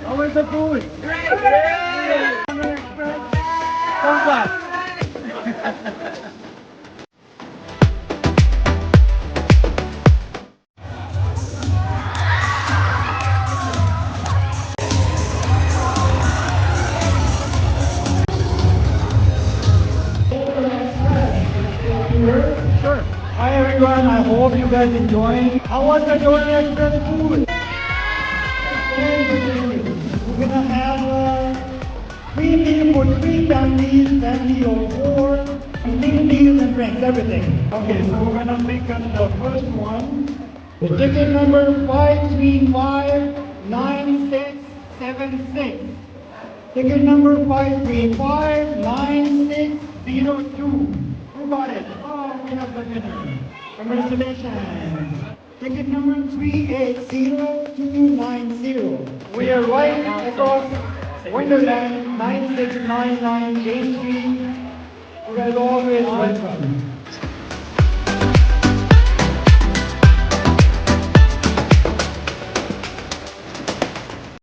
How was the food? Great! Thumbs up. Sure. Hi everyone, I hope you guys enjoying. How was the Jordan Express food? We're gonna have three meals for three families, family of four, meal deals and drinks, everything. Okay, so we're gonna pick up the first one. The ticket number 5359676. Ticket number 5359602. Who got it? Oh, we have the winner. Congratulations. Ticket number 380290. We are right across Wonderland 9699 Main Street. You guys always welcome.